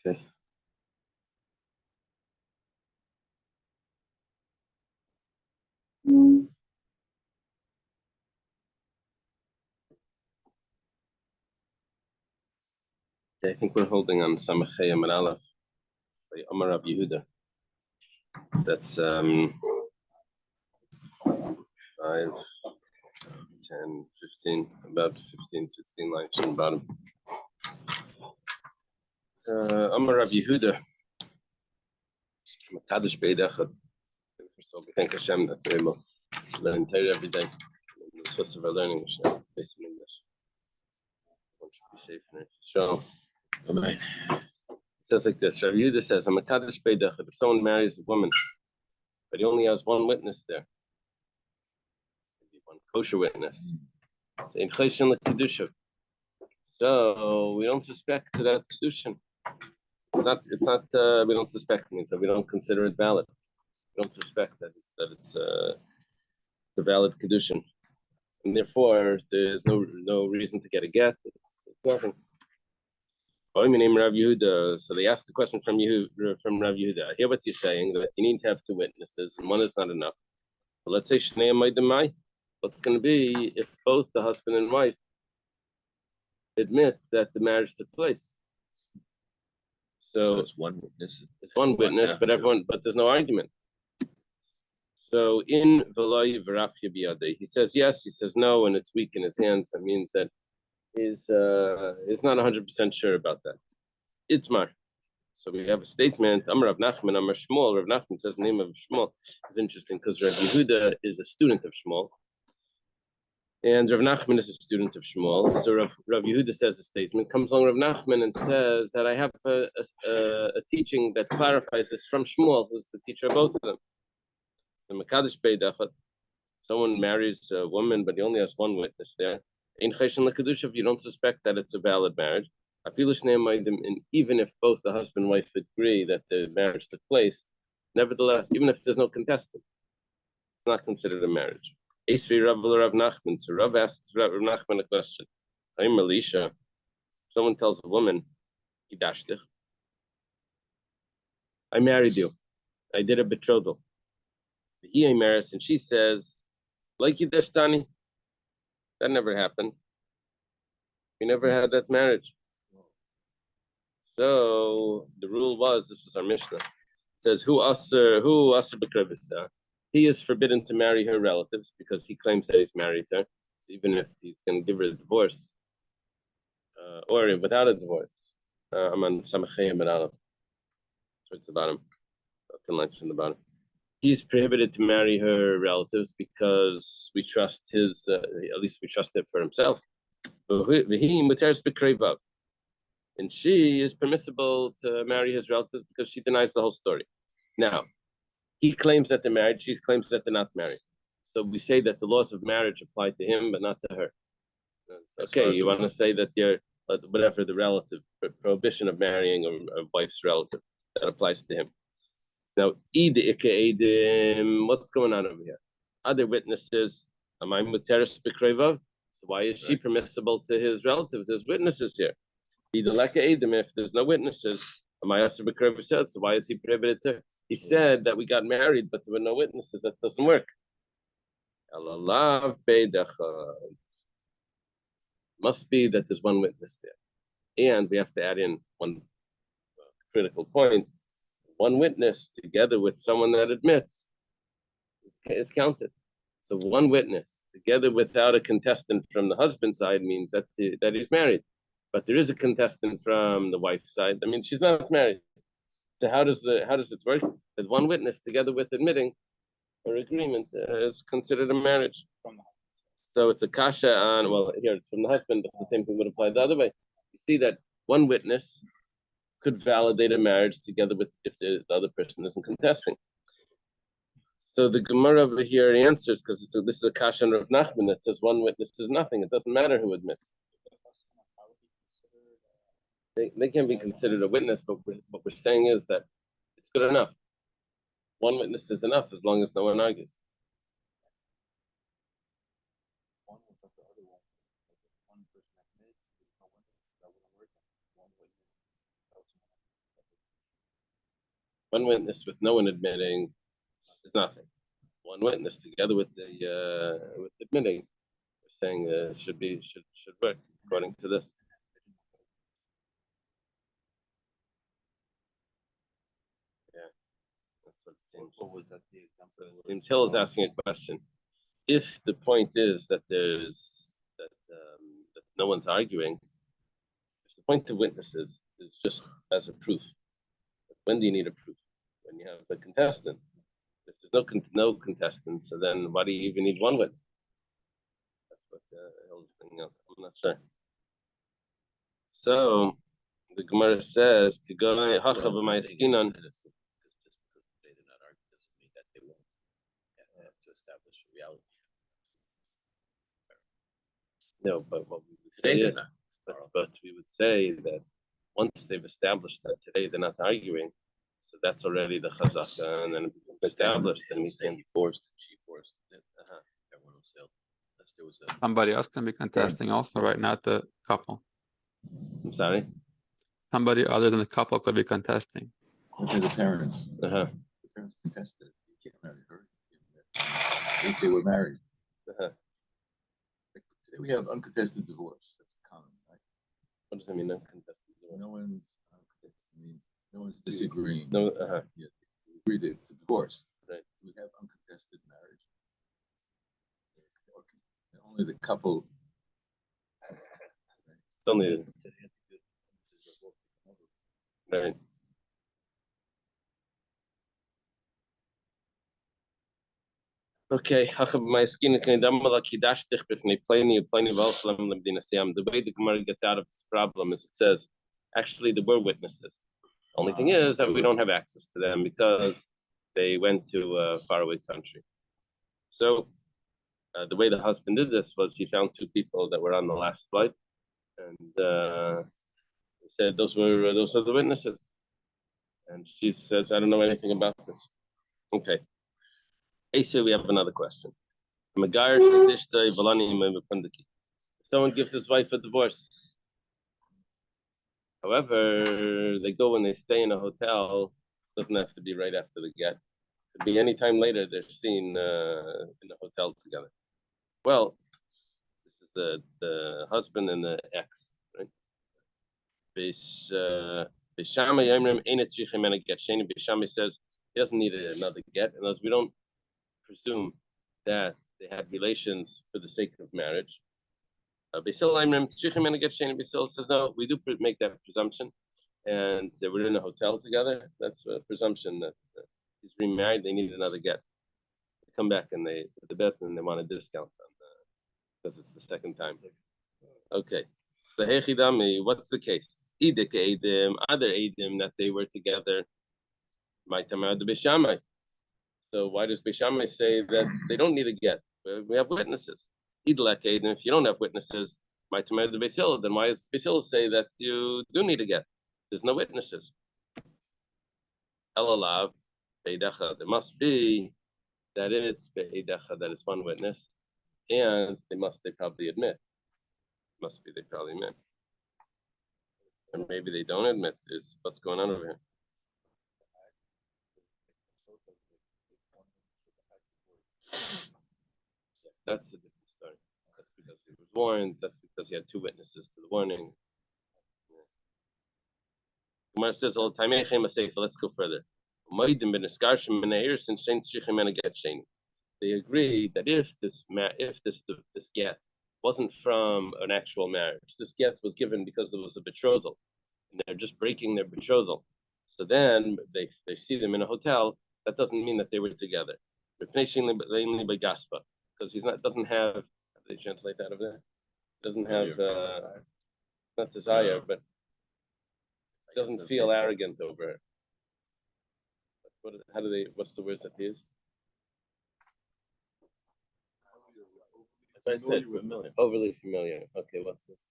Okay. I think we're holding on Samachayim and Aleph by Amar Rabbi Yehuda. That's 5, 10, 15, about 15, 16 lines from the bottom. Amar Rabbi Yehuda. Kaddish Beidachad. So we thank Hashem that we're able to learn Torah every day. The source of our learning is based in English. One should be safe in it. So, amen. It says like this. Rabbi Yehuda says, I'm a Kaddish Beidachad. If someone marries a woman, but he only has one witness there, maybe one kosher witness, so we don't suspect that Kiddushin. It's not, we don't suspect it, so we don't consider it valid. We don't suspect that it's a valid Kiddushin. And therefore, there's no reason to get a get. It's nothing. My name Rav Yehuda. So they asked the question from Rav Yehuda. I hear what you're saying, that you need to have 2 witnesses, and one is not enough. But let's say Shnei Maidamai. What's going to be if both the husband and wife admit that the marriage took place? So it's one witness. It's one witness, but there's no argument. So in Veloy Verafya Biyadeh, he says yes, he says no, and it's weak in his hands. That means that he's not 100% sure about that. Itmar. So we have a statement. Amar Rav Nachman, Amar Shmuel. Rav Nachman says the name of Shmuel. It's interesting because Rav Yehuda is a student of Shmuel, and Rav Nachman is a student of Shmuel. So Rav Yehuda says a statement. Comes along Rav Nachman and says that I have a teaching that clarifies this from Shmuel, who's the teacher of both of them. So Mekadesh Beidachad, someone marries a woman, but he only has one witness there. In Cheshen LaKedusha, you don't suspect that it's a valid marriage. And even if both the husband and wife agree that the marriage took place, nevertheless, even if there's no contestant, it's not considered a marriage. Rav Nachman. So Rav asks Rav Nachman a question. I'm Elisha. Someone tells a woman, Kidashtich, I married you. I did a betrothal. He marries, and she says, like Yidashtani, that never happened. We never had that marriage. So the rule was, this was our Mishnah. It says, who aser b'krivisa? He is forbidden to marry her relatives because he claims that he's married her. So even if he's going to give her a divorce, or without a divorce, I'm on Samachayim and Aleph, towards the bottom, 10 lines from the bottom. He's prohibited to marry her relatives because we trust his, at least we trust it for himself. And she is permissible to marry his relatives because she denies the whole story. Now, he claims that they're married, she claims that they're not married. So we say that the laws of marriage apply to him, but not to her. Okay, you want to say that you're, whatever the relative, prohibition of marrying a wife's relative, that applies to him. Now, what's going on over here? Other witnesses, so why is she permissible to his relatives? There's witnesses here. If there's no witnesses, so why is he prohibited to? He said that we got married, but there were no witnesses. That doesn't work. Must be that there's one witness there. And we have to add in one critical point. One witness together with someone that admits is counted. So one witness together without a contestant from the husband's side means that he's married. But there is a contestant from the wife's side. That means she's not married. So how does it work? That one witness together with admitting or agreement is considered a marriage. So it's a kasha on, well, here it's from the husband, but the same thing would apply the other way. You see that one witness could validate a marriage together with if the other person isn't contesting. So the Gemara over here answers, because this is a kasha on Rav Nachman that says one witness is nothing. It doesn't matter who admits. They can be considered a witness, but what we're saying is that it's good enough. One witness is enough as long as no one argues. One witness with no one admitting is nothing. One witness together with admitting, we're saying should work according to this. Yeah, that's what it seems. What was that the example? So it seems Hill is asking a question. If the point is that that no one's arguing, if the point of witnesses is just as a proof, when do you need a proof? When you have a contestant. If there's no contestant, so then why do you even need one witness? That's what Hill's bringing up. I'm not sure. So the Gemara says, just because they did not argue doesn't mean that they won't have to establish reality. No, but what we would say, but we would say that once they've established that today they're not arguing, so that's already the chazaka, and then it becomes established. Then we can forced, she forced it. Everyone was still. There was Somebody else can be contesting also, right? Not the couple. I'm sorry. Somebody other than the couple could be contesting. Okay, the parents. The parents contested. You can't marry her. They say we're married. Today we have uncontested divorce. That's common, right? What does that mean, uncontested divorce? No one's uncontested means no one's disagreeing. No, yeah, we agreed to divorce. Right. We have uncontested marriage. Only the couple. It's only right. Okay, the way the Gemara gets out of this problem is it says, actually, there were witnesses. The only thing is that we don't have access to them because they went to a faraway country. So the way the husband did this was he found two people that were on the last flight, and he said those are the witnesses. And she says, I don't know anything about this. Okay. Asa, we have another question. Someone gives his wife a divorce. However, they go and they stay in a hotel. Doesn't have to be right after the get. Could be any time later. They're seen in a hotel together. Well, this is the husband and the ex, right? Bishami says he doesn't need another get, unless we don't presume that they had relations for the sake of marriage. Basil says no, we do make that presumption, and they were in a hotel together. That's a presumption that he's remarried. They need another get. They come back and they the best, and they want a discount on because it's the second time. Okay. So Hechidami, what's the case? Idik Eidim, other Eidim that they were together. My Tamar the Bishamai. So why does Bishamai say that they don't need a get? We have witnesses. Idlek Eidim, if you don't have witnesses, my Tamar the Basil, then why does Basil say that you do need a get? There's no witnesses. Elalav, Beidecha. There must be that it's Beidecha, that it's one witness, and they probably admit. Must be they probably admit. And maybe they don't admit is what's going on over here. That's a different story. That's because he was warned. That's because he had two witnesses to the warning. Gemara says all the time, let's go further. They agree that if this get wasn't from an actual marriage, this get was given because it was a betrothal, and they're just breaking their betrothal. So then they see them in a hotel. That doesn't mean that they were together. Because he's doesn't have. How do they translate that over there? Doesn't have not desire, but doesn't feel arrogant over it. What's the words that they use? As I said, overly familiar. Okay, what's this?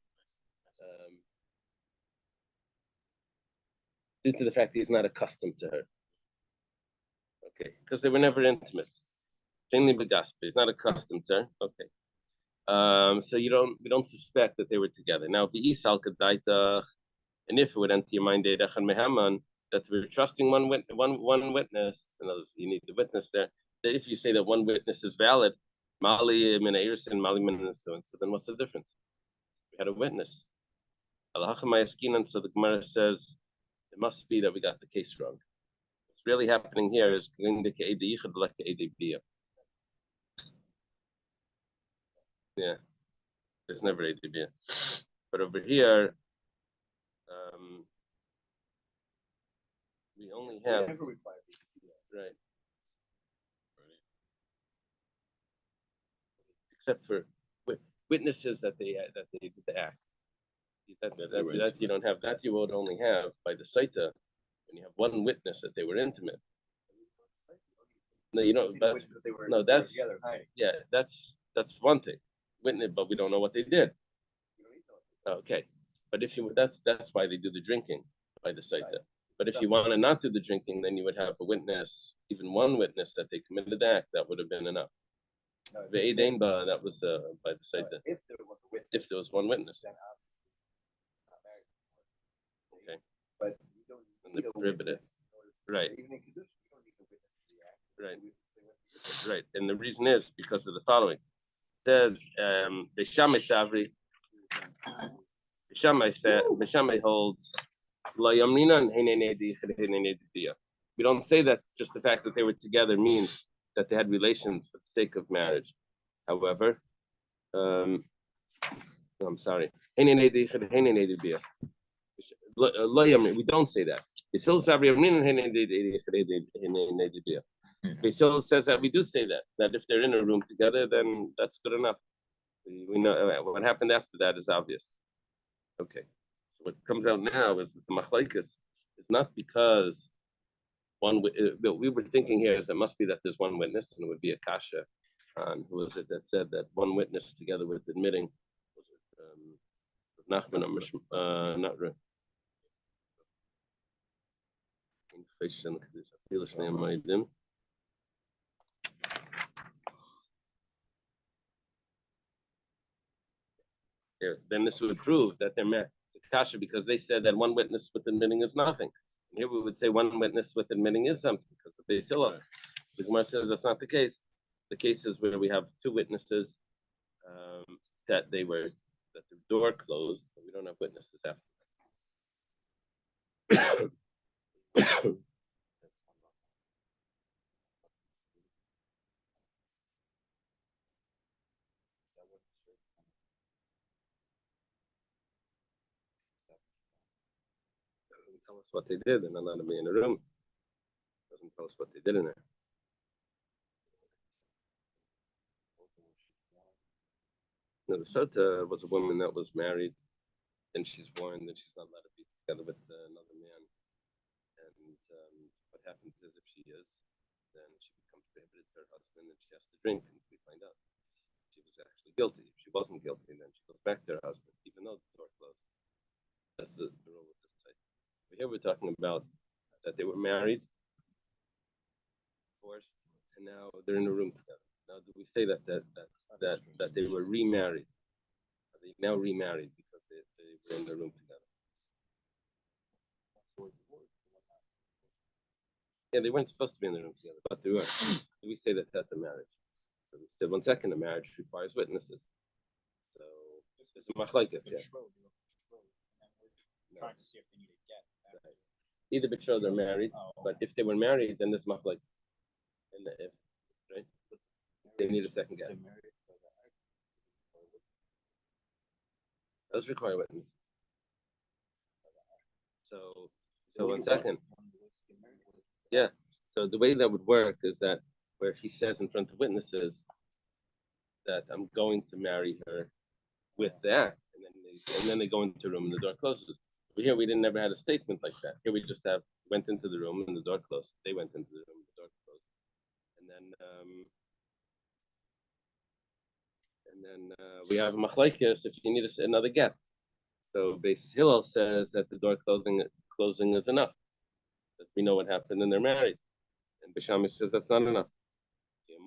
Due to the fact that he's not accustomed to her. Okay, because they were never intimate. He's not accustomed to her. Okay. So we don't suspect that they were together. Now, and if it would enter your mind, that we're trusting one witness. In other words, you need the witness there. That if you say that one witness is valid, Mali Minairs and Mali so then what's the difference? We had a witness. And so the Gemara says it must be that we got the case wrong. What's really happening here is yeah, there's never ADB. But over here, we only have right. Except for witnesses that they did the act. That you don't have. That you would only have by the Saita when you have one witness that they were intimate. No, you don't. That's yeah. That's one thing. Witness, but we don't know what they did. Okay, but if you that's why they do the drinking by the Saita. But if you want to not do the drinking, then you would have a witness, even one witness that they committed the act. That would have been enough. That was by the Saita. If there was one witness. Okay. But you don't need a witness. Right. Right. Right. And the reason is because of the following. It says Bishamai Savri. Bishamai holds we don't say that just the fact that they were together means that they had relations for the sake of marriage. However, I'm sorry. We don't say that. Basil says that we do say that if they're in a room together, then that's good enough. We know what happened after that is obvious. Okay. So what comes out now is that the machlaikas is not because what we were thinking here is it must be that there's one witness, and it would be a kasha on who is it that said that one witness together with admitting was it Nachman or not then this would prove that they're met the kasha because they said that one witness with admitting is nothing. And here we would say one witness with admitting is something because of the Silla. The Gemara says that's not the case. The case is where we have two witnesses that the door closed, but we don't have witnesses after that. Doesn't tell us what they did, and allowed to be in the room. Doesn't tell us what they did in there. Now, the Sota was a woman that was married, and she's warned that she's not allowed to be together with another man. And what happens is if she is, then she becomes prohibited to her husband, and she has to drink, and we find out she was actually guilty. If she wasn't guilty, then she goes back to her husband, even though the door closed. That's the rule of this site. But here we're talking about that they were married, divorced, and now they're in a room together. Now, do we say that they were remarried? Are they now remarried because they were in the room together? Yeah, they weren't supposed to be in the room together, but they were. Do we say that that's a marriage? So we said 1 second, a marriage requires witnesses. So it's a machlaikas, yeah. Trying to see if they need a get. Right. Either betrothed or married, but if they were married, then there's machlaikas. And if right, they need a second get. Those require witnesses. So 1 second. Yeah. So the way that would work is that where he says in front of witnesses that I'm going to marry her with that, and then they go into the room and the door closes. But here we never had a statement like that. Here we just went into the room and the door closed. They went into the room and the door closed. And then we have a machlaikas if you need another get. So Beis Hillel says that the door closing is enough. That we know what happened and they're married. And Bishami says that's not enough. It's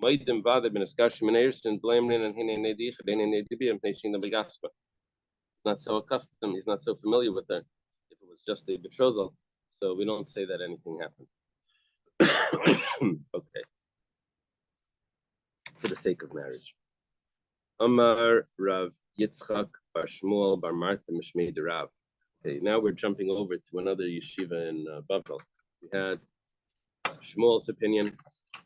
not so accustomed, he's not so familiar with her. If it was just a betrothal, So we don't say that anything happened. Okay. For the sake of marriage. Amar Rav Yitzchak Bar Shmuel Bar Marta Mishmei de Rav. Okay, now we're jumping over to another yeshiva in Bavel. We had Shmuel's opinion,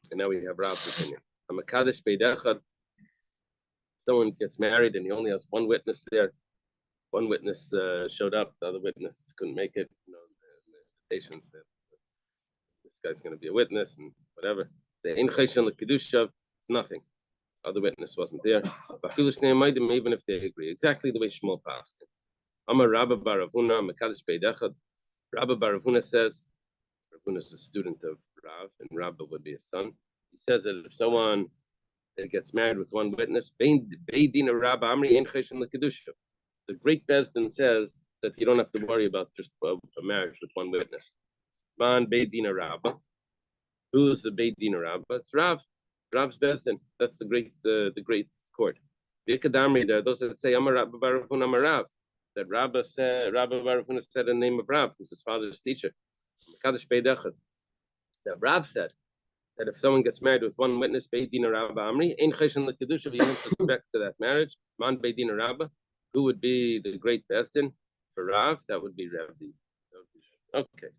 and now we have Rav's opinion. Amakadesh Beidechad. Someone gets married and he only has one witness there. One witness showed up, the other witness couldn't make it. You know, the invitations that this guy's going to be a witness and whatever. The Ein Cheshen L'Kedusha, it's nothing. Other witness wasn't there. Even if they agree, exactly the way Shmuel passed it. Amar Rabba Bar Ravuna Mekadesh Beidechad. Rabba Bar Ravuna says, Ravuna is a student of Rav, and Rabba would be a son. He says that if someone gets married with one witness, the great Bezdin says that you don't have to worry about just a marriage with one witness. Man Beidina Rabba. Who's the Beidina Rabba? It's Rav. Rav's Bezdin. That's the great court. Vikadamri, there are those that say Amar Rabba Bar Ravuna Amar Rav. That Rabba Bar Ravuna said in the name of Rav, who's his father's teacher. That Rav said that if someone gets married with one witness, Beidina Rabba Amri, Ein Cheshen L'Kedusha, you don't suspect to that marriage. Man Beidina Rabba. Who would be the great Bezdin for Rav? That would be Rabbi. Okay.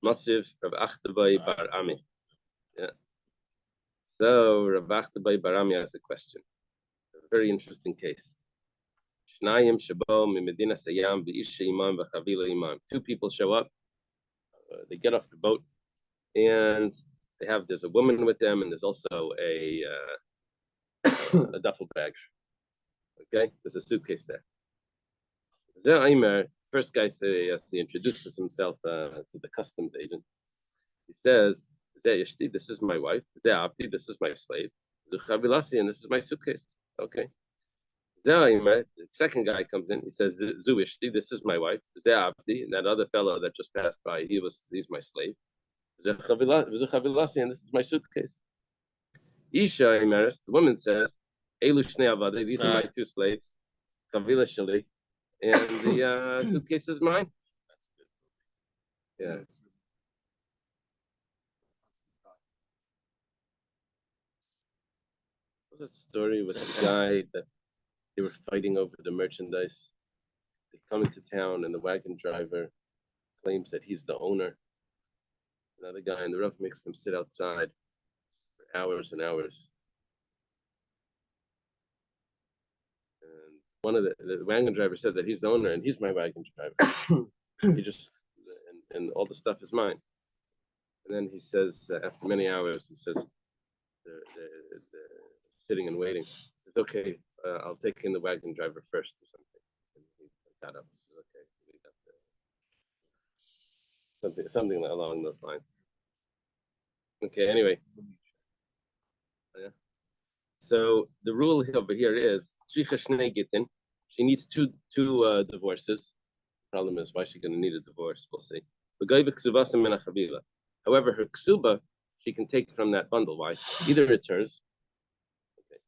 Masiv Rav Achtavai Bar Ami. Yeah. So Rav Achtavai Bar Ami has a question. A very interesting case. Shnayim Shabo Mimedina Sayam V'Isha Imam V'Chavila Imam. Two people show up. They get off the boat, and there's a woman with them, and there's also a duffel bag. Okay, there's a suitcase there. First guy says he introduces himself to the customs agent. He says, "This is my wife. This is my slave. And this is my suitcase." Okay. The second guy comes in. He says, "Zuishti, this is my wife. And that other fellow that just passed by, he's my slave. And this is my suitcase." Isha Imeris, the woman says, "Elu shnei avadei, these are my two slaves. Chavila shali, and the suitcase is mine." Yeah. What was that story with the guy that they were fighting over the merchandise? They come into town, and the wagon driver claims that he's the owner. Another guy in the rough makes them sit outside for hours and hours. And one of the wagon driver said that he's the owner and he's my wagon driver. He just and all the stuff is mine. And then he says after many hours, he says they're sitting and waiting. He says, "Okay, I'll take in the wagon driver first or something." And he got up. He says, "Okay, so we got something along those lines." Okay. Anyway. Yeah. So the rule over here is she needs two divorces. The problem is, why is she going to need a divorce? We'll see. However, her ksuba she can take from that bundle. Why? Either it's hers, okay,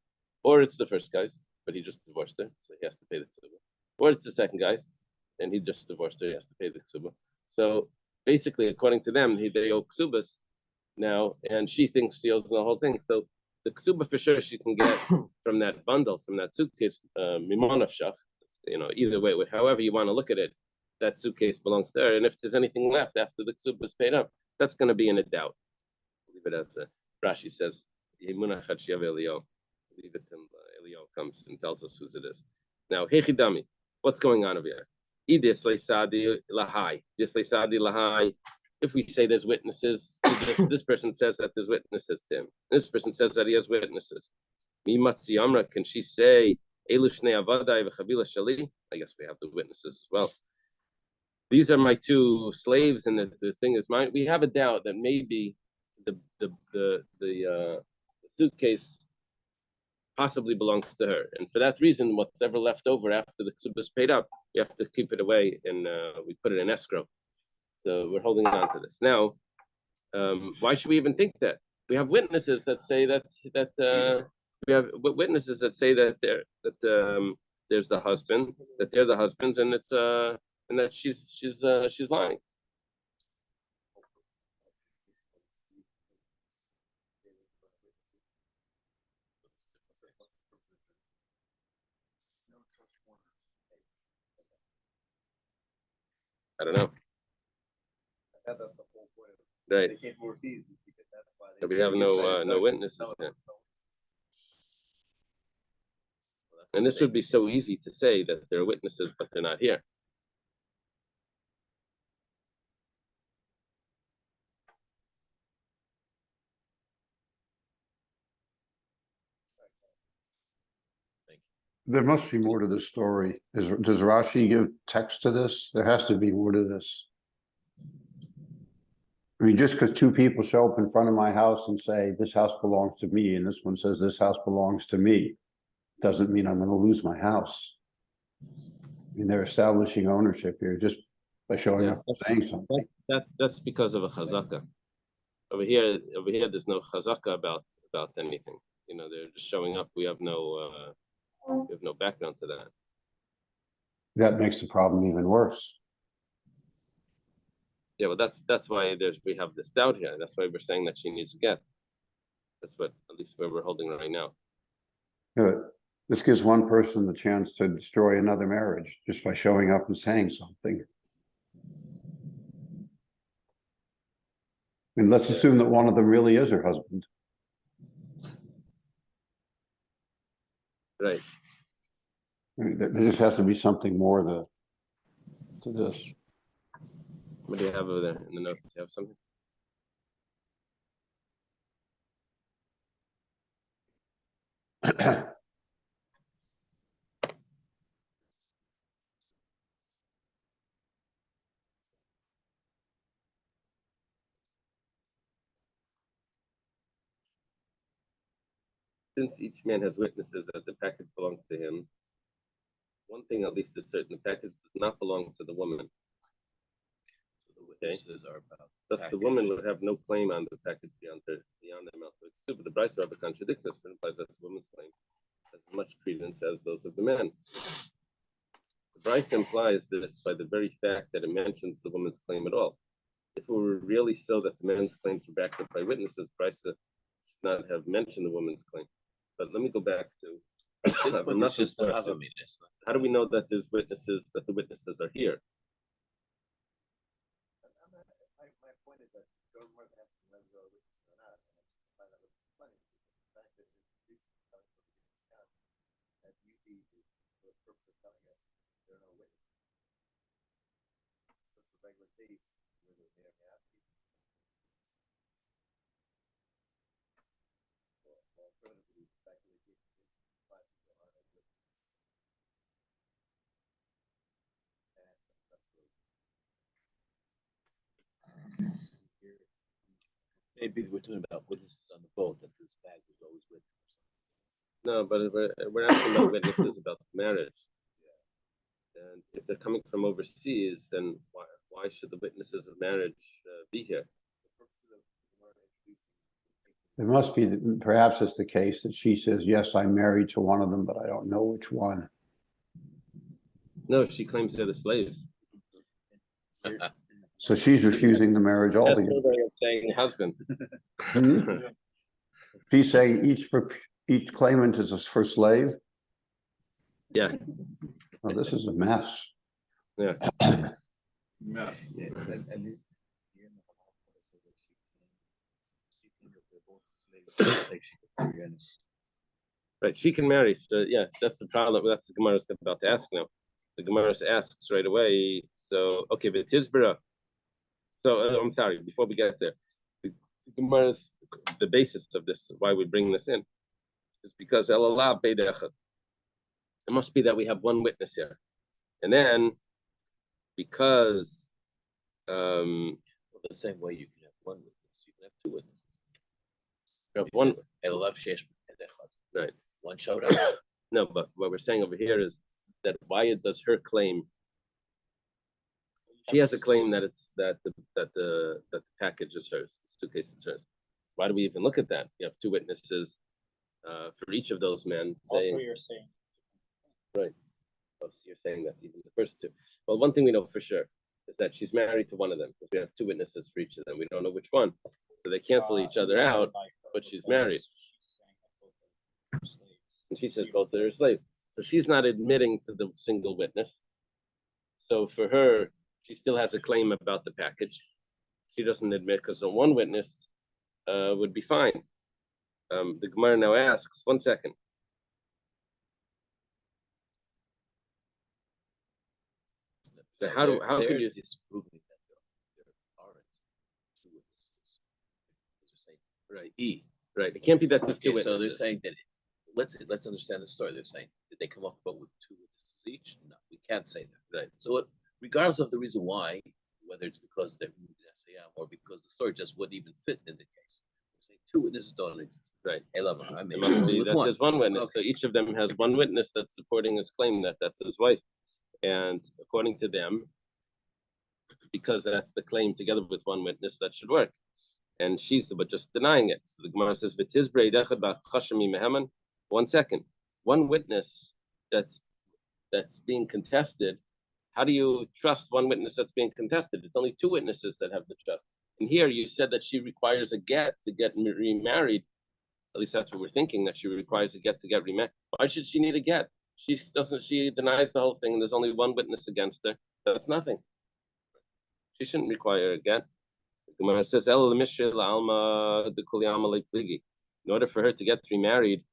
or it's the first guy's, but he just divorced her, so he has to pay the ksuba. Or it's the second guy's, and he just divorced her, he has to pay the ksuba. So basically, according to them, they owe ksubas now, and she thinks she owes the whole thing. So the ksuba for sure she can get from that bundle, from that suitcase, mimonavshach. Either way, however you want to look at it, that suitcase belongs to her. And if there's anything left after the ksuba is paid up, that's going to be in a doubt. Leave it as Rashi says. Leave it till Eliyahu comes and tells us whose it is. Now, hechidami, what's going on over here? If we say there's witnesses, this person says that there's witnesses to him. This person says that he has witnesses. Can she say, I guess we have the witnesses as well. These are my two slaves, and the thing is mine. We have a doubt that maybe the suitcase possibly belongs to her, and for that reason, what's ever left over after the ksuba is paid up, we have to keep it away, and we put it in escrow. So we're holding on to this now. Why should we even think that? We have witnesses that say that there's the husband, that they're the husbands, and it's and that she's lying. I don't know. That's the whole point. Right. They came overseas because that's why Yeah, we have no witnesses there. And this would be so easy to say that they're witnesses, but they're not here. There must be more to this story. Does Rashi give text to this? There has to be more to this. I mean, just because two people show up in front of my house and say, this house belongs to me, and this one says, this house belongs to me, doesn't mean I'm going to lose my house. I mean, they're establishing ownership here just by showing up and saying something. That's because of a chazaka. Over here, there's no chazaka about anything. You know, they're just showing up. We have no background to that. That makes the problem even worse. Yeah, well, that's why we have this doubt here. That's why we're saying that she needs a get. That's what, at least where we're holding right now. Yeah, this gives one person the chance to destroy another marriage just by showing up and saying something. And let's assume that one of them really is her husband. Right. I mean, there just has to be something more to this. What do you have over there in the notes? Do you have something? Since each man has witnesses that the package belongs to him, one thing at least is certain: the package does not belong to the woman. Okay, thus the woman would have no claim on the package beyond their mouth. But the Bryce Rabbi contradicts us, but implies that the woman's claim has as much credence as those of the man. The Bryce implies this by the very fact that it mentions the woman's claim at all. If it were really so that the man's claims were backed up by witnesses, Bryce should not have mentioned the woman's claim. But let me go back to how do we know that there's witnesses, that the witnesses are here? My point is that don't work asking whether they're witnesses or not. And I find that was funny. The fact that that usually is the purpose of telling us there are no witnesses. That's the regular case where they may or may not be. Alternatively, the fact that they give classes that aren't as witnesses. Maybe we're talking about witnesses on the boat, that this bag was always with them. No, but we're asking about witnesses about the marriage. And if they're coming from overseas, then why should the witnesses of marriage be here? It must be, perhaps it's the case that she says, yes, I'm married to one of them, but I don't know which one. No, she claims they're the slaves. So she's refusing the marriage That's altogether. her way of saying husband. She's saying each claimant is a first slave. Yeah. Oh, this is a mess. Yeah. No, at least here in the Bahamas, so that she can if they're both slaves, like she could marry again. Right, she can marry. So yeah, that's the problem. That's the Gemara's about to ask now. The Gemara asks right away. So okay, but Tizbara. So I'm sorry. Before we get there, the Gemara's the basis of this, why we bring this in, is because Elallah Beidechad. It must be that we have one witness here, and then because Well, the same way you can have one witness, you can have two witnesses. you have one. Right. One showed up. No, but what we're saying over here is that why does her claim? She has a claim that it's that the package is hers. It's 2 cases hers. Why do we even look at that? You have 2 witnesses for each of those men saying. All 3 are saying. Right. Oh, so you're saying that even the first two. Well, one thing we know for sure is that she's married to one of them because we have two witnesses for each of them. We don't know which one, so they cancel each other out. But she's married, and she says both are her slaves. So she's not admitting to the single witness. So for her, she still has a claim about the package. She doesn't admit because the one witness would be fine. The Gemara now asks, 1 second. So how can you disproving that there aren't two witnesses? right? Right. It can't be that there's two Okay, so witnesses. they're saying that let's understand the story. They're saying, did they come off the boat with two witnesses each? No, we can't say that. Right. So regardless of the reason why, whether it's because they're SAM or because the story just wouldn't even fit in the case, we're saying two witnesses don't exist. Right. I mean, It must be that there's one witness. Okay. So each of them has one witness that's supporting his claim that that's his wife. And according to them, because that's the claim together with one witness, that should work. And she's but just denying it. So the Gemara says, meheman. 1 second. One witness that's being contested. How do you trust one witness that's being contested? It's only two witnesses that have the trust. And here you said that she requires a get to get remarried. At least that's what we're thinking, that she requires a get to get remarried. Why should she need a get? She denies the whole thing, and there's only one witness against her. That's nothing. She shouldn't require a get. The Gemara says, in order for her to get remarried,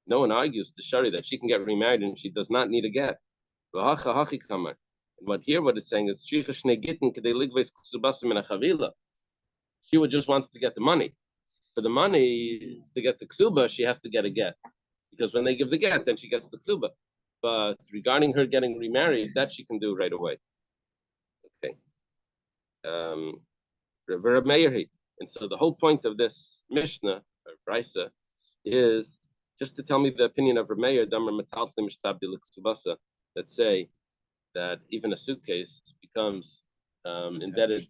no one argues to Shari that she can get remarried and she does not need a get. And what it's saying is, she just wants to get the money. For the money, to get the ksuba, she has to get a get. Because when they give the get, then she gets the ksuba. But regarding her getting remarried, that she can do right away. Okay. And so the whole point of this Mishnah, or Brisa, is just to tell me the opinion of Reb Meir, that say that even a suitcase becomes indebted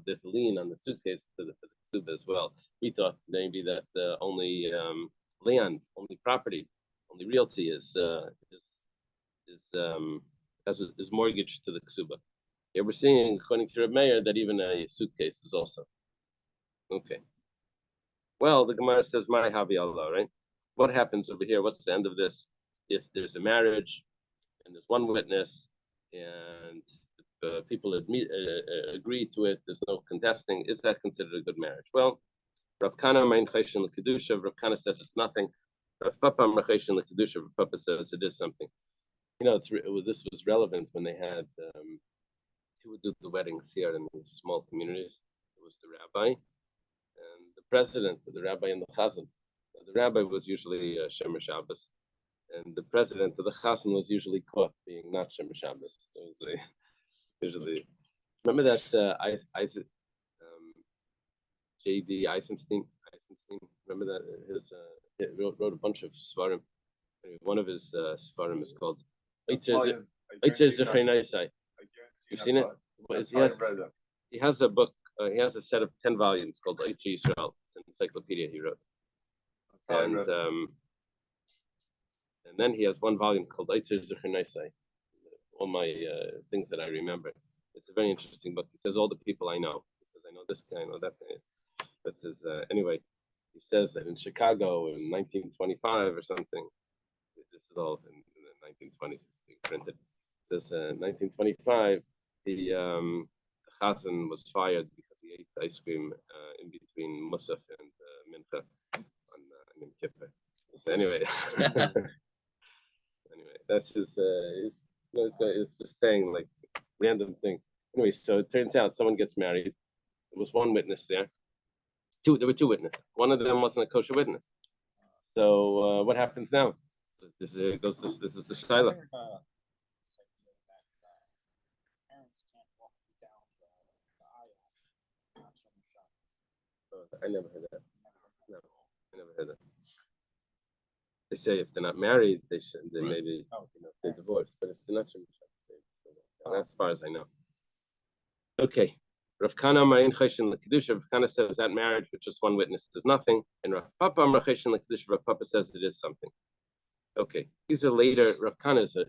this lien on the suitcase for the ksuba as well. We thought maybe that only land, only property, only realty is mortgaged to the ksuba. Here we're seeing, according to Reb Meir, that even a suitcase is also. Okay. Well, the Gemara says, "My havi Allah," right? What happens over here? What's the end of this? If there's a marriage and there's one witness and people agree to it, there's no contesting, is that considered a good marriage? Well, Rav Kana mein cheshin l'kedusha. Rav Kana says it's nothing. Rav Papa mein cheshin l'kedusha. Rav Papa says it is something. You know, this was relevant when they had. He would do the weddings here in these small communities. It was the rabbi and the president, the rabbi and the chazan. The rabbi was usually Shemer Shabbos, and the president of the chazan was usually caught being not Shemer Shabbos. So it was usually. Remember that Isaac, J.D. Eisenstein. Remember that he wrote a bunch of svarim. One of his svarim is called Eitzer Zechrei. You've seen it? He has a book. He has a set of 10 volumes called Eitzer Yisrael. It's an encyclopedia he wrote. And then he has one volume called Eitzer Zechrei. All my things that I remember. It's a very interesting book. He says all the people I know. He says I know this guy, I know that guy. That's his. Anyway, he says that in Chicago in 1925 or something. This is all in the 1920s. It's being printed. It says 1925. The chazan was fired because he ate ice cream in between Musaf and Mincha on Yom Kippur. Anyway, that's his. It's just saying like random things. Anyway, so it turns out someone gets married. There was one witness there. There were two witnesses. One of them wasn't a kosher witness. So what happens now? This is the shayla. I never heard that. No, I never heard that. They say if they're not married, they maybe they're divorced. But if they're not, as far as I know. Okay. Rav Kana Ma'in Cheshin L'Kedusha. Rav Kana says that marriage with just one witness is nothing, and Rav Papa Ma'in Cheshin L'Kedusha. Rav Papa says it is something. Okay, these are later Rav Kana's. There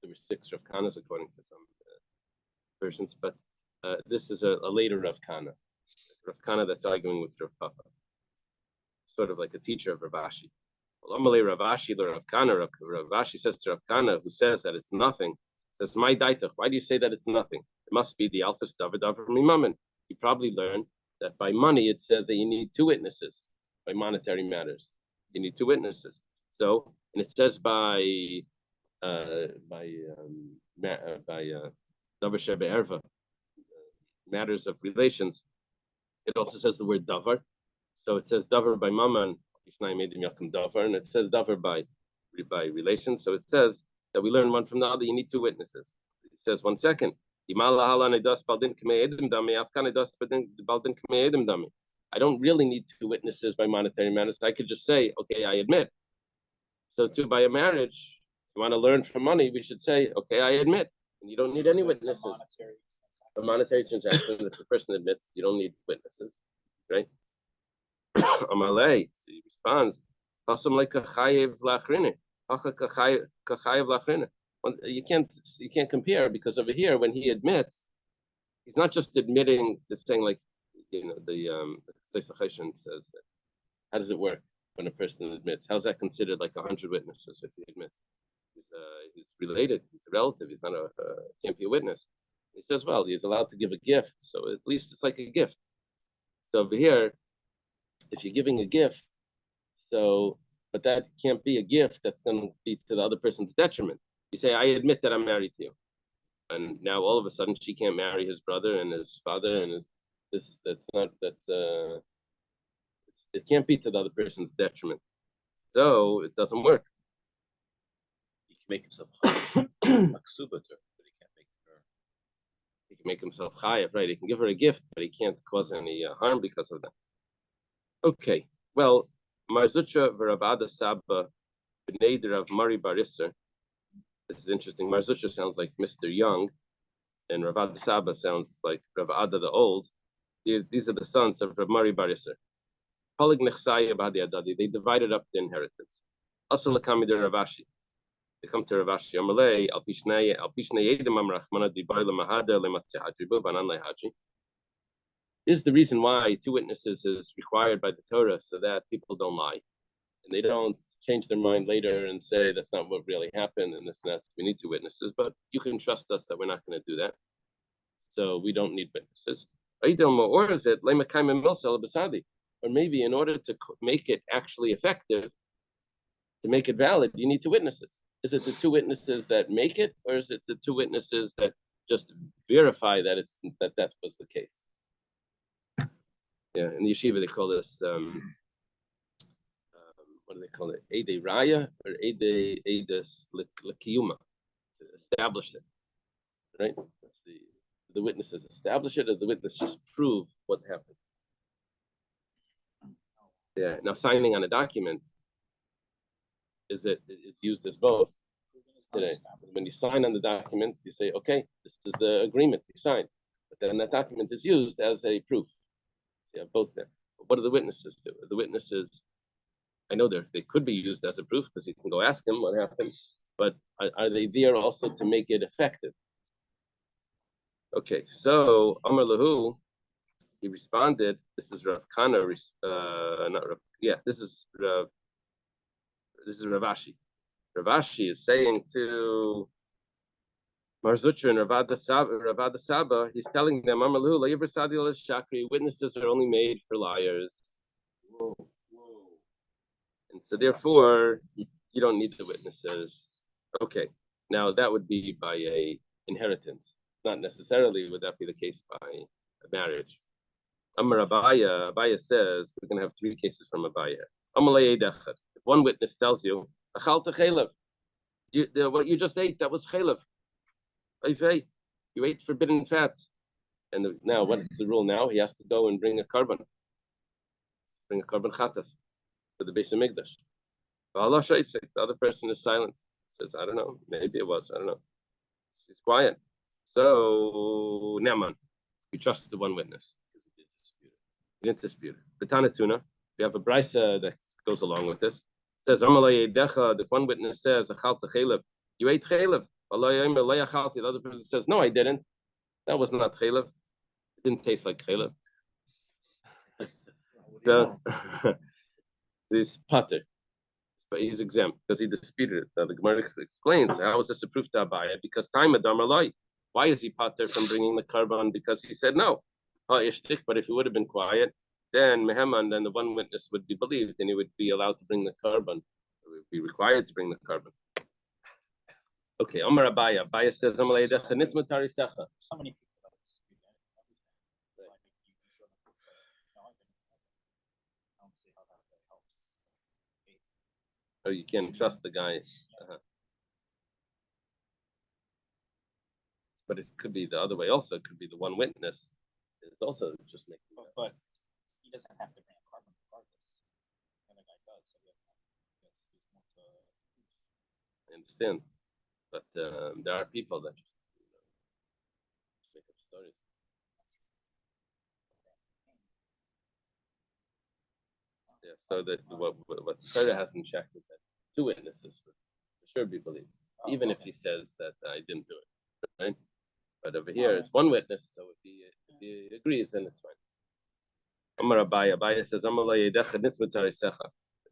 were 6 Rav Kanas according to some versions, but this is a later Rav Kana. Rav Kana that's arguing with Rav Papa, sort of like a teacher of Rav Ashi. Well, Amalei Rav Ashi, the Rav Kana, Rav Ashi says to Rav Kana, who says that it's nothing, says, "My daitach, why do you say that it's nothing? It must be the Alphas David Mimamin." You probably learned that by money it says that you need 2 witnesses. By monetary matters, you need 2 witnesses. So, and it says by Davar Shebe Erva, matters of relations. It also says the word davar. So it says davar by maman, and it says davar by relations. So it says that we learn one from the other. You need 2 witnesses. It says 1 second. I don't really need 2 witnesses by monetary matters. I could just say, okay, I admit. So too, by a marriage, if you want to learn from money, we should say, okay, I admit. And you don't need any witnesses. A monetary transaction, if the person admits, you don't need witnesses, right? Amalei, so he responds, you can't compare, because over here, when he admits, he's not just admitting, it's saying like, the Tzeitzachayshon says that. How does it work when a person admits? How's that considered like 100 witnesses if he admits? He's related, he's a relative, he's not can't be a witness. He says, well, he's allowed to give a gift, so at least it's like a gift. So over here, if you're giving a gift, but that can't be a gift that's going to be to the other person's detriment. You say, I admit that I'm married to you. And now all of a sudden she can't marry his brother and his father and it can't be to the other person's detriment. So it doesn't work. He can make himself maksuba, but he can't make her. He can make himself chayav, right? He can give her a gift, but he can't cause any harm because of that. Okay, well, Marzutra v'Ravada Saba b'neider of Mari Barisser. This is interesting. Marzutra sounds like Mr. Young, and Ravada Saba sounds like Ravada the Old. These are the sons of Rav Mari Barisser. They divided up the inheritance. Also, Rav Ashi. They come to Rav Ashi. Amalei al pishnei yedim amrachmana dibar lemahader lematzeh hadribu banan lehaji. Is the reason why 2 witnesses is required by the Torah, so that people don't lie and they don't change their mind later and say that's not what really happened and this and that. We need 2 witnesses, but you can trust us that we're not going to do that. So we don't need witnesses. Or is it or maybe in order to make it actually effective, to make it valid, you need 2 witnesses. Is it the 2 witnesses that make it, or is it the 2 witnesses that just verify that that was the case? Yeah, in the yeshiva they call this what do they call it? Eidei Raya or Eides L'Kiyuma, to establish it, right? That's the witnesses establish it, or the witness just prove what happened. Yeah. Now signing on a document it's used as both today. When you sign on the document, you say, okay, this is the agreement you signed, but then that document is used as a proof. Yeah, both there. But what do the witnesses do? The witnesses, I know they could be used as a proof because you can go ask them what happened, but are they there also to make it effective? Okay, so Amar Lahu, he responded. This is Rav Kana. Not Rav. Yeah, this is Rav Ashi. Rav Ashi is saying to Marzutra and Ravada Saba, he's telling them, witnesses are only made for liars. Whoa. And so therefore, you don't need the witnesses. Okay, now that would be by a inheritance. Not necessarily would that be the case by a marriage. Amar Abaya says, we're going to have 3 cases from Abaya. If one witness tells you, what you just ate, that was chaylev. You ate forbidden fats. And now, what is the rule now? He has to go and bring a carbon chatas to the Beis Hamikdash. The other person is silent. Says, I don't know. Maybe it was. I don't know. He's quiet. So, Naaman, we trust the one witness. He didn't dispute it. The Tanatuna, we have a brisa that goes along with this. says, the one witness says, you ate chaylev. The other person says, no, I didn't. That was not chaylev. It didn't taste like chaylev. So this pater, but he's exempt because he disputed it. Now the Gemara explains how is this a proof to Abaya? Because time adar malai. Why is he pater from bringing the carbon? Because he said no. But if he would have been quiet, then Meheman, then the one witness would be believed, and he would be allowed to bring the carbon. He would be required to bring the carbon. Okay, Amar Abaya. Abaya says, So many people that dispute that. It's like you show them, no, I don't see how that really helps. oh, you can't trust the guy. But it could be the other way also. It could be the one witness. It's also just making But he doesn't have to bring a carbon regardless. The other guy does, so he's more to I understand. But there are people that just, make up stories. Yeah, so that what Torah hasn't checked is that two witnesses would for sure be believed, even if he says that I didn't do it, right? But over here it's one witness, so if he agrees, then it's fine. Amar Abaya says,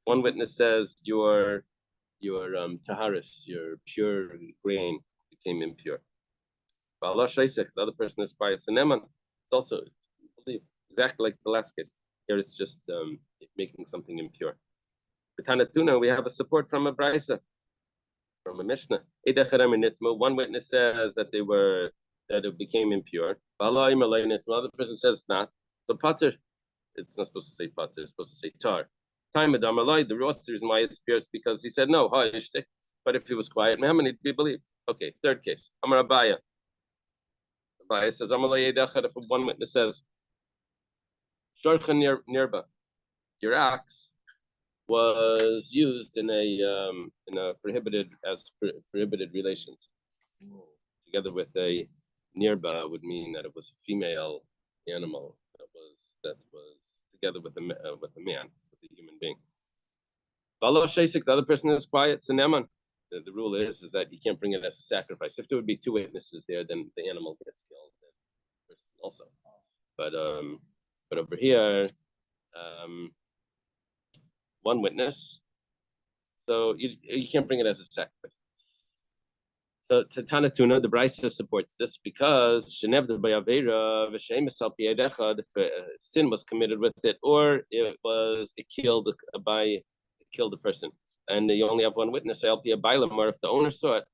one witness says your taharis, your pure grain became impure. The other person is quiet. So Neman, it's also believe exactly like the last case. Here it's just making something impure. The Tanatuna, we have a support from a Brisa, from a Mishnah. One witness says that it became impure. Another person says not. So pater, it's not supposed to say pater, it's supposed to say tar. Time Adam Alai, the reason why it's pure is because he said no, but if he was quiet, Muhammad need to be believed. Okay, third case. Amar Abaya. Abaya says, if one witness says, Shorcha nirba, your axe was used in a prohibited relations. Together with a nirba would mean that it was a female animal that was together with a man, with a human being. The other person is quiet. So Neman, the rule is that you can't bring it as a sacrifice. If there would be two witnesses there, then the animal gets killed, the person also. But over here, one witness, so you can't bring it as a sacrifice. So to Tanatuna, the Brisa supports this because if sin was committed with it, or it killed a person, and you only have one witness, LPA Bailam, or if the owner saw it,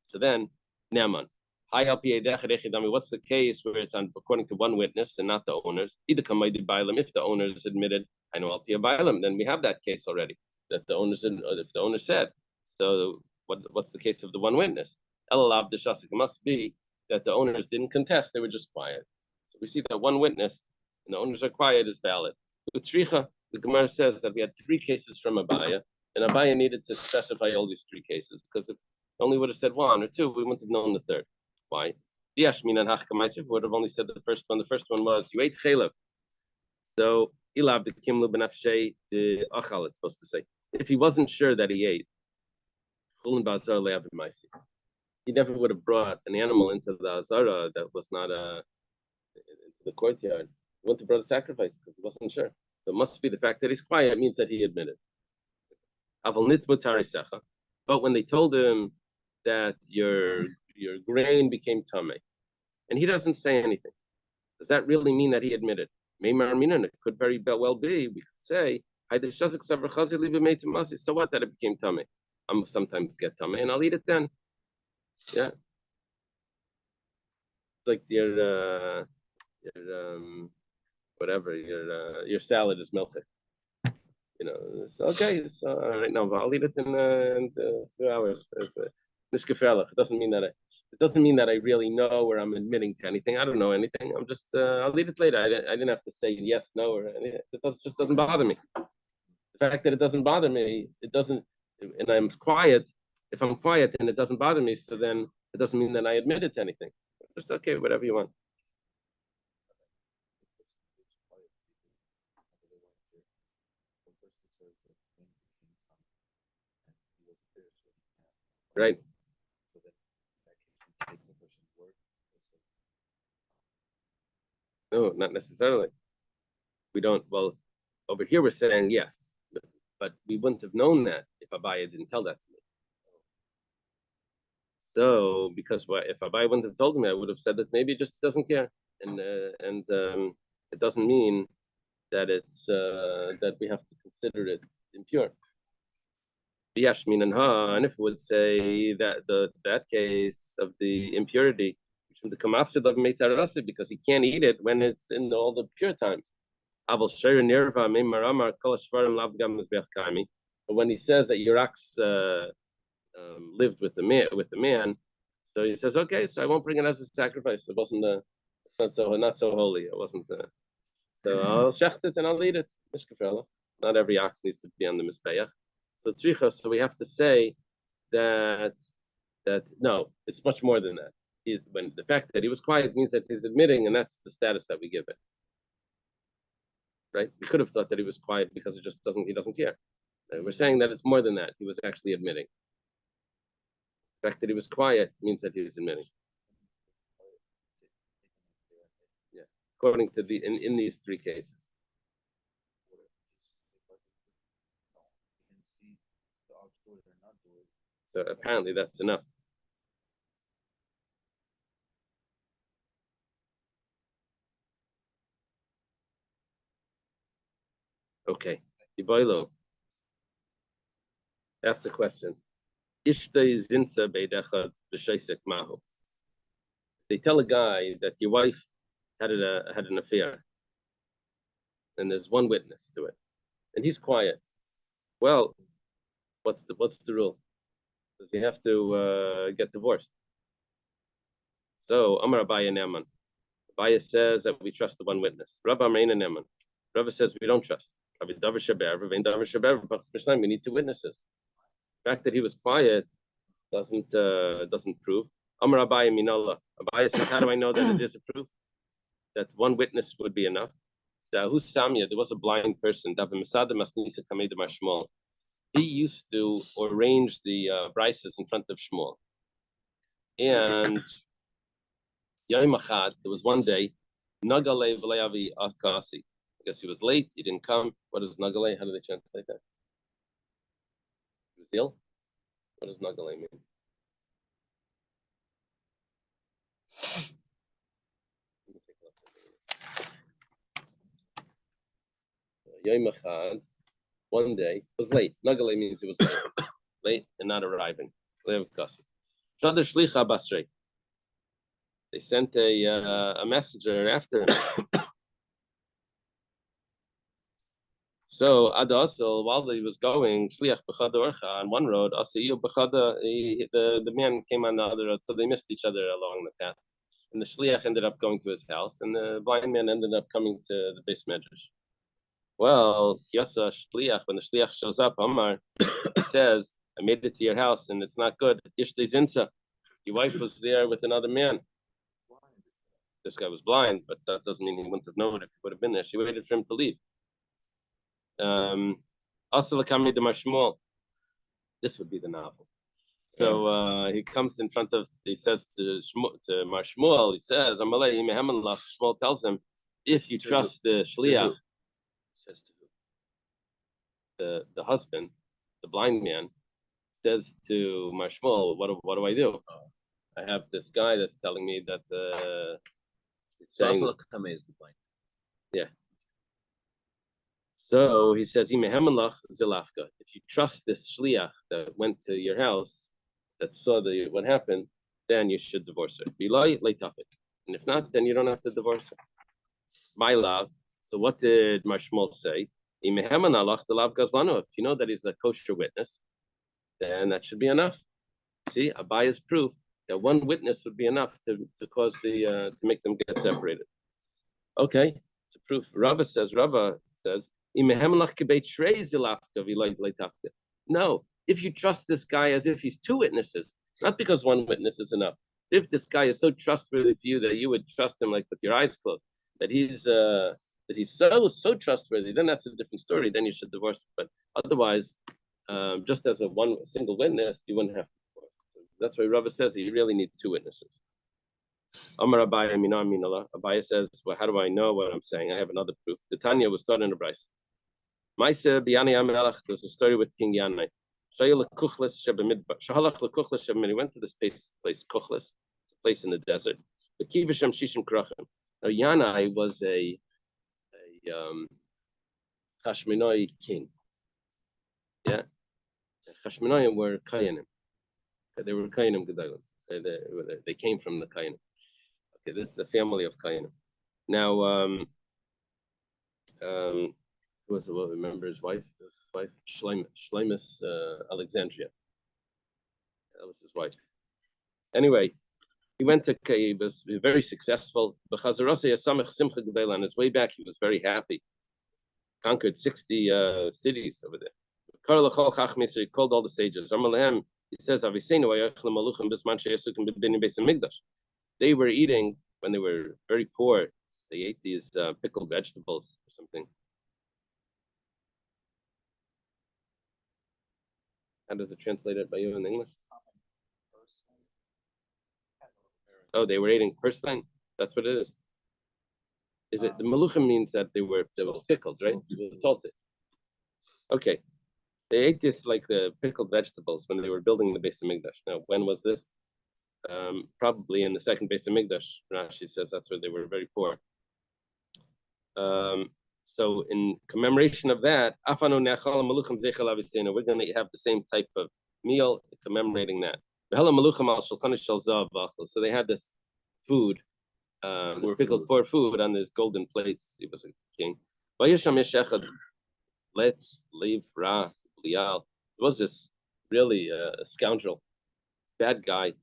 so then Neman. What's the case where it's according to one witness and not the owners? If the owners admitted, I know LPA Bailam, then we have that case already that the owners, if the owner said. So what's the case of the one witness? It must be that the owners didn't contest; they were just quiet. So we see that one witness and the owners are quiet is valid. With Tzricha, the Gemara says that we had three cases from Abaya, and Abaya needed to specify all these three cases because if only would have said one or two, we wouldn't have known the third. Why? If we would have only said the first one. The first one was you ate chaylev. So ilav the kimlu benafshay the achal. It's supposed to say if he wasn't sure that he ate, he never would have brought an animal into the azara that was not into the courtyard. He wouldn't have brought a sacrifice because he wasn't sure. So it must be the fact that he's quiet means that he admitted. But when they told him that your grain became tamei, and he doesn't say anything, does that really mean that he admitted? It could very well be. We could say, so what that it became tamei? I'm sometimes get tamei, and I'll eat it then. Yeah, it's like your whatever your salad is melted. It's okay. So right now, I'll eat it in 2 hours. It's It doesn't mean that I really know or I'm admitting to anything. I don't know anything. I'm just I'll eat it later. I didn't have to say yes, no, or anything. Just doesn't bother me. The fact that it doesn't bother me, and I'm quiet. If I'm quiet and it doesn't bother me, so then it doesn't mean that I admitted to anything. Just okay, whatever you want. Right. So that in that case, we take the person's word. No, not necessarily. We don't. Well, over here we're saying yes, but we wouldn't have known that if Abaya didn't tell that to me. So, because if Abaya wouldn't have told me, I would have said that maybe he just doesn't care, and it doesn't mean that it's that we have to consider it impure. Yes, and if we would say that that case of the impurity, because he can't eat it when it's in all the pure times. But when he says that your ox lived with the man, so he says, okay, so I won't bring it as a sacrifice. It wasn't it's not so holy. It wasn't. So I'll shecht it and I'll eat it. Not every ox needs to be on the mizbeach. So tzricha. So we have to say that no, it's much more than that. When the fact that he was quiet means that he's admitting, and that's the status that we give it. Right? We could have thought that he was quiet because he doesn't care. And we're saying that it's more than that. He was actually admitting. The fact that he was quiet means that he was admitting. Yeah, according to in these three cases. So apparently that's enough. Okay. Iboilo. Ask the question. They tell a guy that your wife had an affair, and there's one witness to it, and he's quiet. Well, what's the rule? Does he have to get divorced? So Amar Abaya Neman. Abaya says that we trust the one witness. Rabbi Amreina Neman. Rabbi says we don't trust. We need two witnesses. The fact that he was quiet doesn't prove. Amar Abaya Minallah. Abaya says, how do I know that it is a proof? That one witness would be enough. There was a blind person. He used to arrange the brises in front of Shmuel. And Yom Echad, there was one day, Nagale v'le'avi akasi. I guess he was late, he didn't come. What is Nagale? How do they translate that? He was ill? What does Nagale mean? Yom Echad, one day, was late. Nagale means he was late. Late and not arriving. They sent a messenger after him. So Adasel, while he was going, Shliach B'chada Orcha on one road, Asiyu B'chada, the man came on the other road, so they missed each other along the path. And the Shliach ended up going to his house, and the blind man ended up coming to the base medrash. Well, Yasa Shliach, when the Shliach shows up, Amar, he says, I made it to your house, and it's not good. Ishte Zinsa, your wife was there with another man. This guy was blind, but that doesn't mean he wouldn't have known if he would have been there. She waited for him to leave. This would be the novel. So he comes in front of, he says to Mar Shmuel, he says, Shmuel tells him, if you trust the Shliach, says to the husband, the blind man, says to Mar Shmuel, what do I do? I have this guy that's telling me that he's saying, is the blind. Yeah. So he says, if you trust this shliach that went to your house, that saw what happened, then you should divorce her. And if not, then you don't have to divorce her. My love. So what did Mashmol say? If you know that he's the kosher witness, then that should be enough. See, Abaya's proof that one witness would be enough to cause to make them get separated. Okay, it's a proof. Rava says, no, if you trust this guy as if he's two witnesses, not because one witness is enough. If this guy is so trustworthy for you that you would trust him like with your eyes closed, that he's so trustworthy, then that's a different story. Then you should divorce him. But otherwise, just as a single witness, you wouldn't have to. That's why Rava says that you really need two witnesses. Amar Abaye Mina Minala. Abaye says, well, how do I know what I'm saying? I have another proof. The Tanya was taught in a brayso. Maisa B'Yanai Amelech. There's a story with King Yanai. He went to this place Kuchlis. It's a place in the desert. The Kivisham Shishim Krachim. Now Yanai was a Hashmonai king. Yeah, Hashmonaim were Kayanim. They were Kayanim Gedalim. They came from the Kayanim. Okay, this is a family of Kayanim. Now, who was it? Well, remember his wife? It was his wife, Shleimus Alexandria. That was his wife. Anyway, he went to he was very successful. On his way back, he was very happy. Conquered 60 cities over there. He called all the sages. He says, they were eating when they were very poor. They ate these pickled vegetables or something. How does it translate it by you in English? Oh, they were eating purslane? That's what it is. Is it the maluchim means that they was pickled, right? Salted. Okay. They ate this like the pickled vegetables when they were building the Beis Hamikdash. Now, when was this? Probably in the second Beis Hamikdash. Rashi says that's where they were very poor. So in commemoration of that, we're going to have the same type of meal commemorating that. So they had this food, this pickled poor food on this golden plates. He was a king. Let's leave Ra Lial. It was this really a scoundrel, bad guy.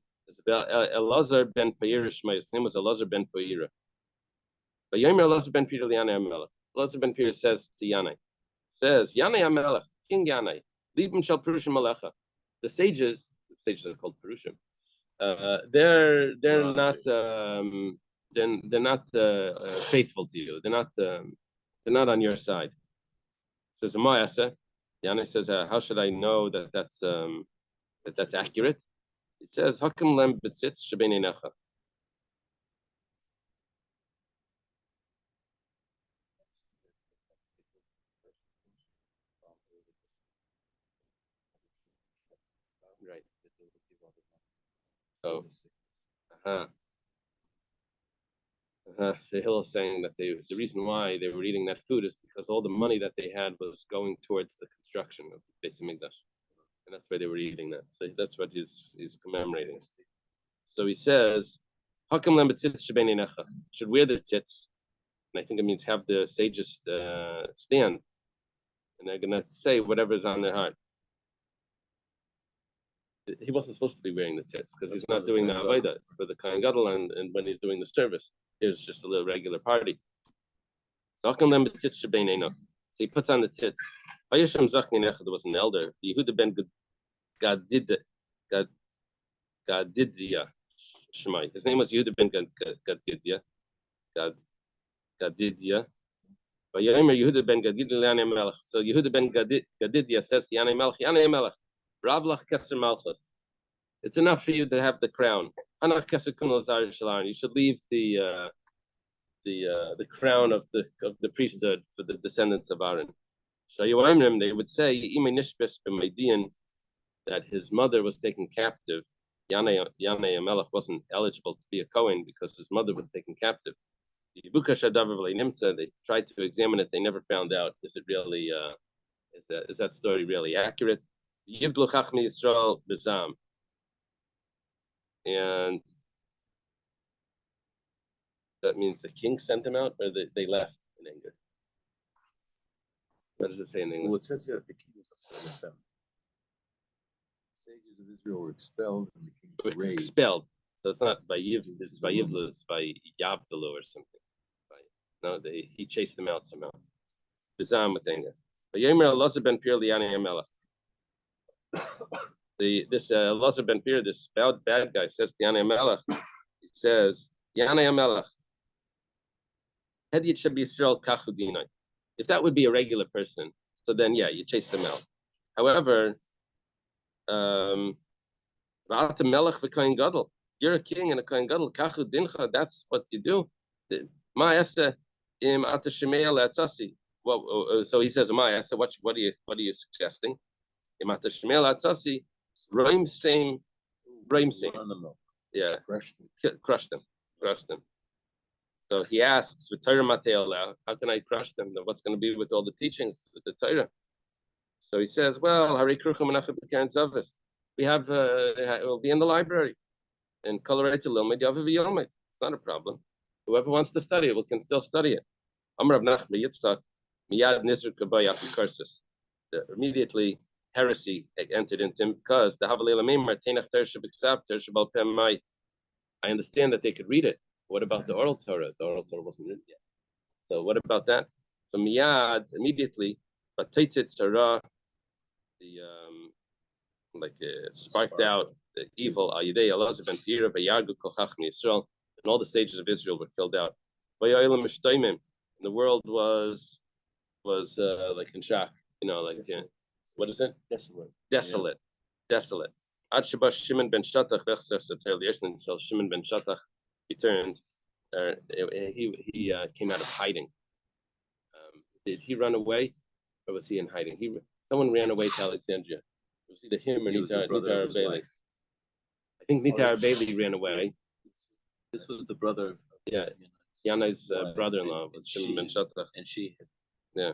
Elazar ben Peira. His name was Elazar ben Peira. But Yomer Elazar ben Peira Yanai Amelech. Elazar ben Peira says to Yanai, Yanai Amelech, King Yanai, Libim shall Perushim Alecha. The sages are called Perushim. They're not faithful to you. They're not on your side. Says Amayasa. Yanai says, how should I know that that's accurate? It says, Hakam lem betzitz shebeinei necha. Right. Oh. So Hill is saying that the reason why they were eating that food is because all the money that they had was going towards the construction of the Beis Hamikdash. And that's why they were eating that. So that's what he's commemorating. So he says, Hakam lem betzitz shebeinei necha. Should wear the tzitz. And I think it means have the sages stand. And they're going to say whatever's on their heart. He wasn't supposed to be wearing the tzitz because he's not doing the avodah. It's for the Kohen Gadol and when he's doing the service. It was just a little regular party. So he puts on the tzitz. There was an elder, Yehuda ben Gadidya Shemai. His name was Yehuda ben Gadidya. Gadidya. So Yehuda ben Gadidya says to Yanai Melech, Ravlach Keser Malchus. It's enough for you to have the crown. You should leave the crown of the priesthood for the descendants of Aaron. They would say that his mother was taken captive. Yanai Melech wasn't eligible to be a Kohen because his mother was taken captive. They tried to examine it. They never found out. Is it really? Is that story really accurate? Yivdlu Chachmi Yisrael Bezam. And that means the king sent them out, or they left in anger. What does it say in English? Well, it says here that the king was upset with them. The sages of Israel were expelled, and the king was raised. Expelled. So it's not by Yiv, it's by Yivlu, it's by Yavdalu or something. He chased them out somehow. Bizam with anger. But Yomer Elazar ben Peira Yanai Amelech. This Elazar ben Peira, this bad guy, says to Yanai Amelech, he says, Yanai Amelech, if that would be a regular person, so then yeah, you chase them out. However, you're a king and a kohen gadol. That's what you do. Well, so he says, what are you suggesting? Yeah, crush them. So he asks, how can I crush them? What's going to be with all the teachings, with the Torah? So he says, well, we have, we'll be in the library. And it's not a problem. Whoever wants to study it can still study it. Immediately, heresy entered into him because the I understand that they could read it. What about the oral Torah? The oral Torah wasn't written yet. So what about that? So miyad, immediately, but Sarah, the sparked out the evil Ayidei Elazar ben Pira Bayargu Kochach Yisrael, and all the sages of Israel were killed out. And the world was like in shock, what is it? Desolate. Ad Shabbat Shimon ben Shattach until Shimon ben Shattach returned. He came out of hiding. Did he run away, or was he in hiding? Someone ran away to Alexandria. It was either him or Nitar Bailey. I think Nitar Bailey ran away. This was the brother. Yeah, Yanai's brother-in-law was Shimon ben Shattach, and she. Yeah,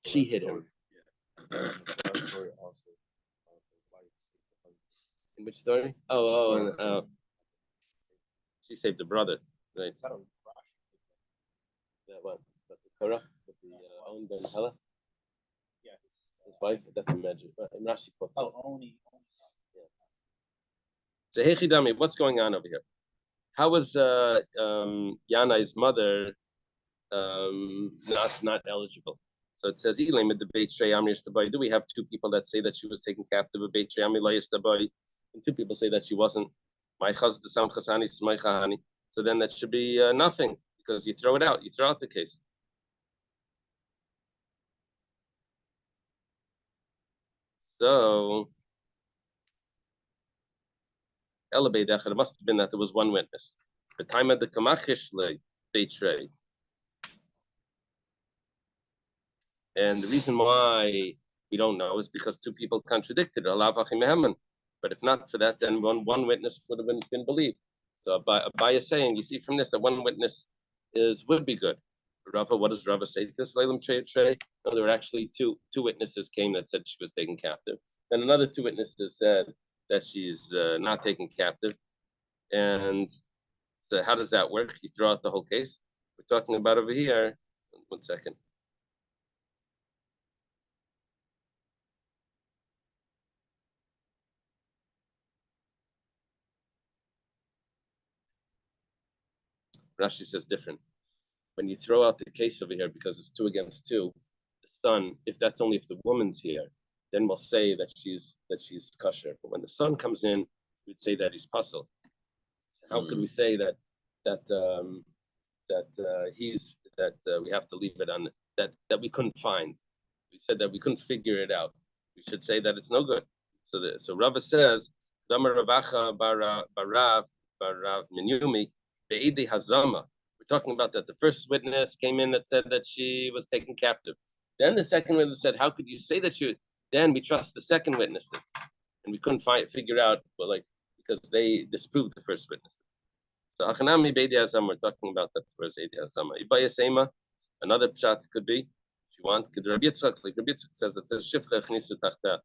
she hid him. In which story? She saved the brother. Right. Yeah, what? But the Korah with the Owen ben Hela? Yeah. His wife? That's a magic. Rashi quotes. Oni. So Hechidami, what's going on over here? How was Yanai's mother not eligible? So it says, do we have two people that say that she was taken captive of Beit Sheyam and two people say that she wasn't? So then that should be nothing, because you throw it out. You throw out the case. So it must have been that there was one witness. The time of the Kamachishle Beitrei. And the reason why we don't know is because two people contradicted it. But if not for that, then one witness would have been believed. So Abaya is saying, you see from this that one witness would be good. Rava, what does Rava say? This Leilam Trey. No, there were actually two witnesses came that said she was taken captive. Then another two witnesses said that she's not taken captive. And so how does that work? You throw out the whole case. We're talking about over here. 1 second. Rashi says different. When you throw out the case over here because it's 2 against 2, the son, if that's only if the woman's here, then we'll say that she's kosher. But when the son comes in, we'd say that he's puzzle. So how could we say that we have to leave it on that we couldn't find? We said that we couldn't figure it out. We should say that it's no good. So Rava says, Damar Ravacha Barav Minyumi Be'idi Hazama. We're talking about that the first witness came in that said that she was taken captive. Then the second witness said, how could you say that she? Then we trust the second witnesses. And we couldn't figure out, because they disproved the first witnesses. So Achanami Be'idi Hazama, we're talking about that first Be'idi Hazama. Ibaya Sema, another pshat could be, if you want, like Rabbi Yitzchak says, it says, Shifcha Chnisu Tachta.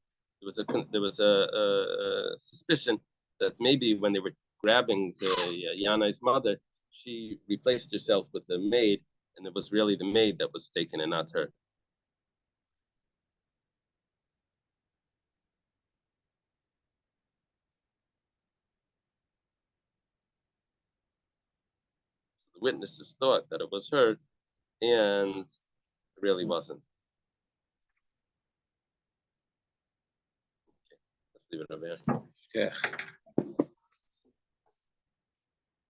There was a suspicion that maybe when they were grabbing Yanai's mother, she replaced herself with the maid, and it was really the maid that was taken and not her. So the witnesses thought that it was her, and it really wasn't. Okay, let's leave it over here. Yeah.